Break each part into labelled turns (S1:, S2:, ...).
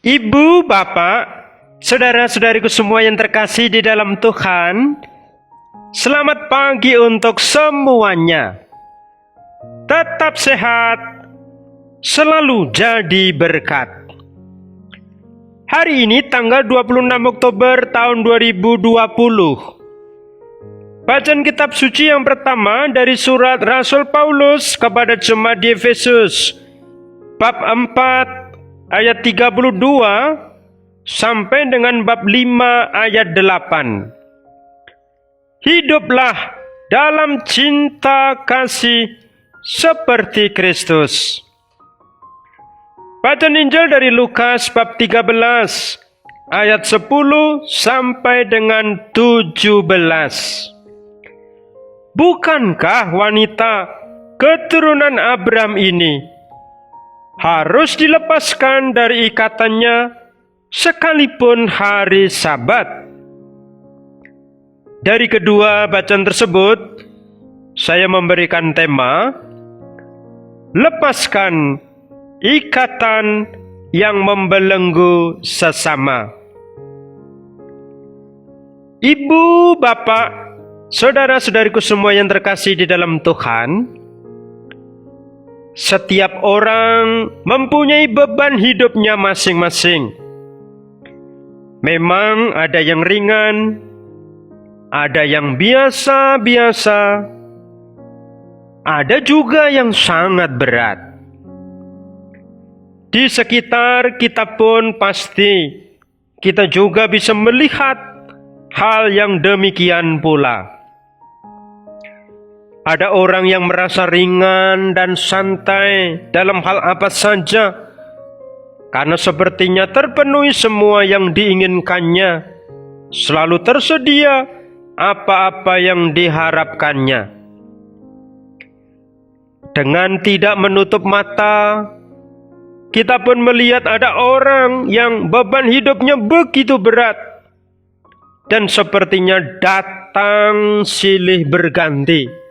S1: Ibu, bapak, saudara-saudariku semua yang terkasih di dalam Tuhan, selamat pagi untuk semuanya. Tetap sehat, selalu jadi berkat. Hari ini tanggal 26 Oktober tahun 2020. Bacaan kitab suci yang pertama dari surat Rasul Paulus kepada jemaat di Efesus, bab 4 ayat 32 sampai dengan bab 5 ayat 8. Hiduplah dalam cinta kasih seperti Kristus. Bacaan Injil dari Lukas bab 13 ayat 10 sampai dengan 17. Bukankah wanita keturunan Abraham ini harus dilepaskan dari ikatannya sekalipun hari Sabat? Dari kedua bacaan tersebut, saya memberikan tema, lepaskan ikatan yang membelenggu sesama. Ibu, bapak, saudara-saudariku semua yang terkasih di dalam Tuhan, setiap orang mempunyai beban hidupnya masing-masing. Memang ada yang ringan, ada yang biasa-biasa, ada juga yang sangat berat. Di sekitar kita pun pasti kita juga bisa melihat hal yang demikian pula. Ada orang yang merasa ringan dan santai dalam hal apa saja, karena sepertinya terpenuhi semua yang diinginkannya, selalu tersedia apa-apa yang diharapkannya. Dengan tidak menutup mata, kita pun melihat ada orang yang beban hidupnya begitu berat, dan sepertinya datang silih berganti,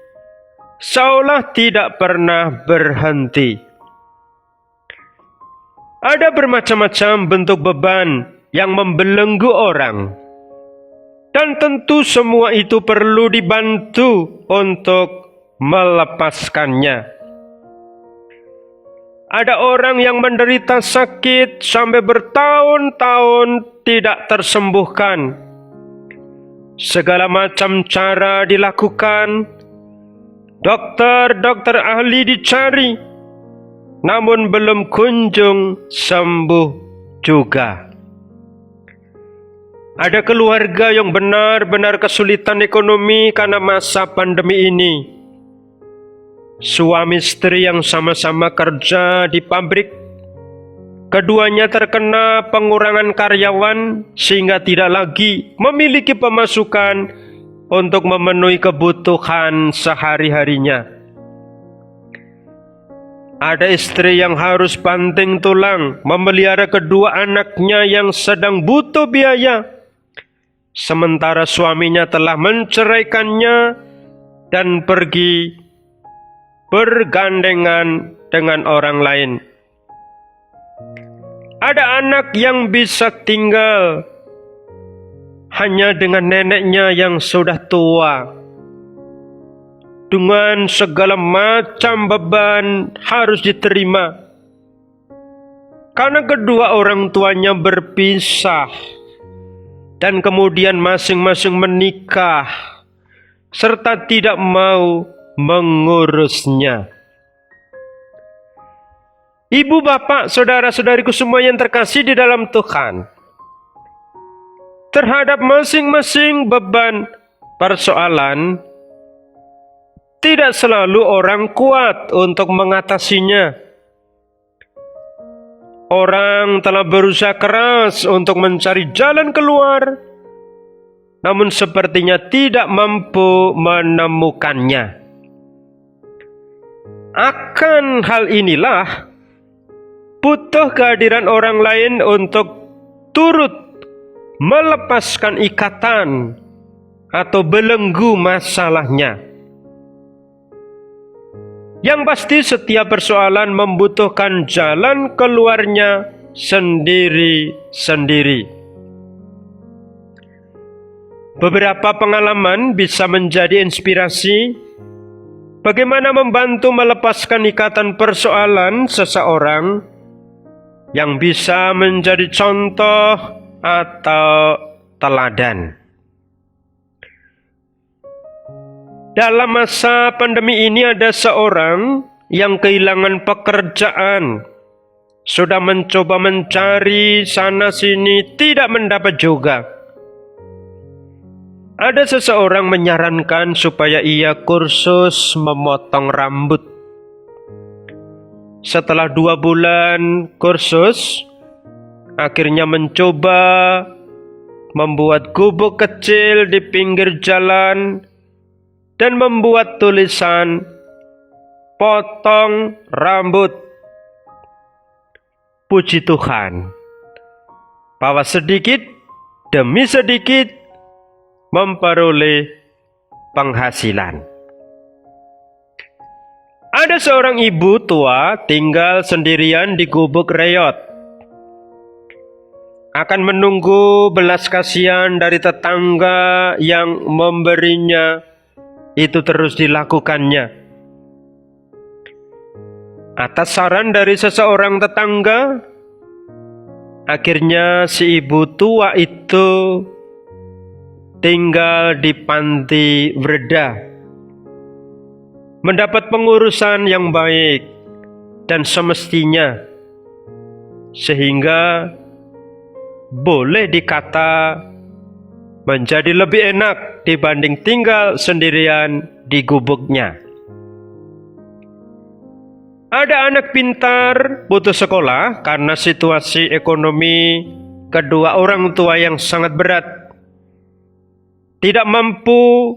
S1: seolah tidak pernah berhenti. Ada bermacam-macam bentuk beban yang membelenggu orang, dan tentu semua itu perlu dibantu untuk melepaskannya. Ada orang yang menderita sakit sampai bertahun-tahun tidak tersembuhkan. Segala macam cara dilakukan, dokter ahli dicari, namun belum kunjung sembuh juga. Ada keluarga yang benar-benar kesulitan ekonomi karena masa pandemi ini. Suami istri yang sama-sama kerja di pabrik, keduanya terkena pengurangan karyawan sehingga tidak lagi memiliki pemasukan untuk memenuhi kebutuhan sehari-harinya. Ada istri yang harus banting tulang memelihara kedua anaknya yang sedang butuh biaya, sementara suaminya telah menceraikannya dan pergi bergandengan dengan orang lain. Ada anak yang bisa tinggal hanya dengan neneknya yang sudah tua. Dengan segala macam beban harus diterima, karena kedua orang tuanya berpisah dan kemudian masing-masing menikah serta tidak mau mengurusnya. Ibu, bapak, saudara-saudariku semua yang terkasih di dalam Tuhan, terhadap masing-masing beban persoalan, tidak selalu orang kuat untuk mengatasinya. Orang telah berusaha keras untuk mencari jalan keluar, namun sepertinya tidak mampu menemukannya. Akan hal inilah butuh kehadiran orang lain untuk turut melepaskan ikatan atau belenggu masalahnya. Yang pasti setiap persoalan membutuhkan jalan keluarnya sendiri-sendiri. Beberapa pengalaman bisa menjadi inspirasi bagaimana membantu melepaskan ikatan persoalan seseorang yang bisa menjadi contoh atau teladan. Dalam masa pandemi ini ada seorang yang kehilangan pekerjaan, sudah mencoba mencari sana-sini, tidak mendapat juga. Ada seseorang menyarankan supaya ia kursus memotong rambut. Setelah 2 bulan kursus, akhirnya mencoba membuat gubuk kecil di pinggir jalan dan membuat tulisan "potong rambut". Puji Tuhan, bahwa sedikit demi sedikit memperoleh penghasilan. Ada seorang ibu tua tinggal sendirian di gubuk reot. Akan menunggu belas kasihan dari tetangga yang memberinya, itu terus dilakukannya. Atas saran dari seseorang tetangga, akhirnya si ibu tua itu tinggal di panti Werda, mendapat pengurusan yang baik dan semestinya, sehingga boleh dikata menjadi lebih enak dibanding tinggal sendirian di gubuknya. Ada anak pintar putus sekolah karena situasi ekonomi kedua orang tua yang sangat berat, tidak mampu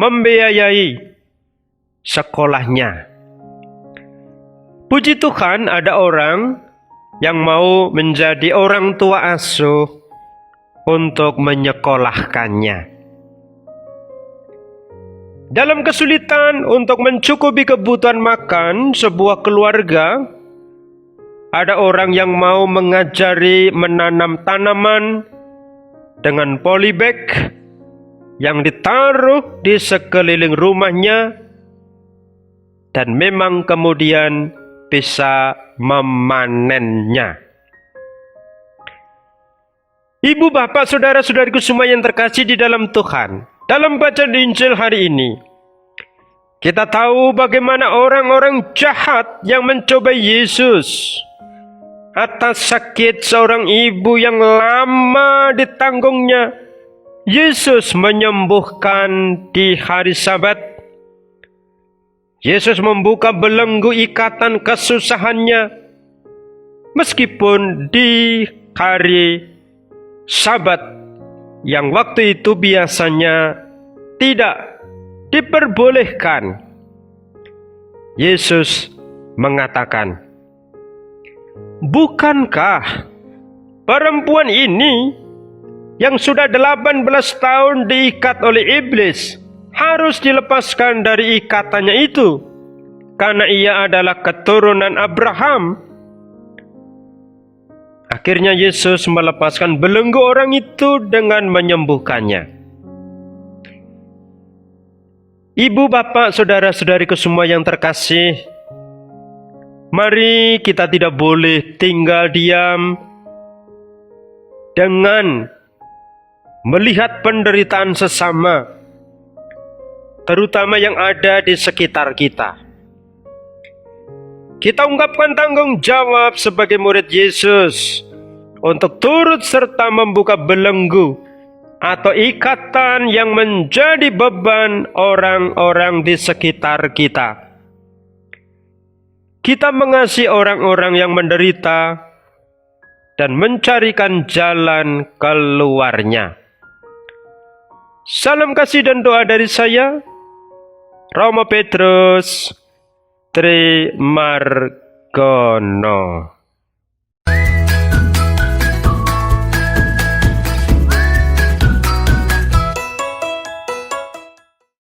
S1: membiayai sekolahnya. Puji Tuhan, ada orang yang mau menjadi orang tua asuh untuk menyekolahkannya. Dalam kesulitan untuk mencukupi kebutuhan makan sebuah keluarga, ada orang yang mau mengajari menanam tanaman dengan polybag yang ditaruh di sekeliling rumahnya, dan memang kemudian bisa memanennya. Ibu, bapak, saudara-saudariku semua yang terkasih di dalam Tuhan, dalam bacaan Injil hari ini, kita tahu bagaimana orang-orang jahat yang mencoba Yesus. Atas sakit seorang ibu yang lama ditanggungnya, Yesus menyembuhkan di hari Sabat. Yesus membuka belenggu ikatan kesusahannya, meskipun di hari Sabat yang waktu itu biasanya tidak diperbolehkan. Yesus mengatakan, "Bukankah perempuan ini yang sudah 18 tahun diikat oleh iblis harus dilepaskan dari ikatannya itu, karena ia adalah keturunan Abraham?" Akhirnya Yesus melepaskan belenggu orang itu dengan menyembuhkannya. Ibu, bapak, saudara-saudariku semua yang terkasih, mari kita tidak boleh tinggal diam dengan melihat penderitaan sesama, terutama yang ada di sekitar kita. Kita ungkapkan tanggung jawab sebagai murid Yesus untuk turut serta membuka belenggu atau ikatan yang menjadi beban orang-orang di sekitar kita. Kita mengasihi orang-orang yang menderita dan mencarikan jalan keluarnya. Salam kasih dan doa dari saya, Romo Petrus Trimargono.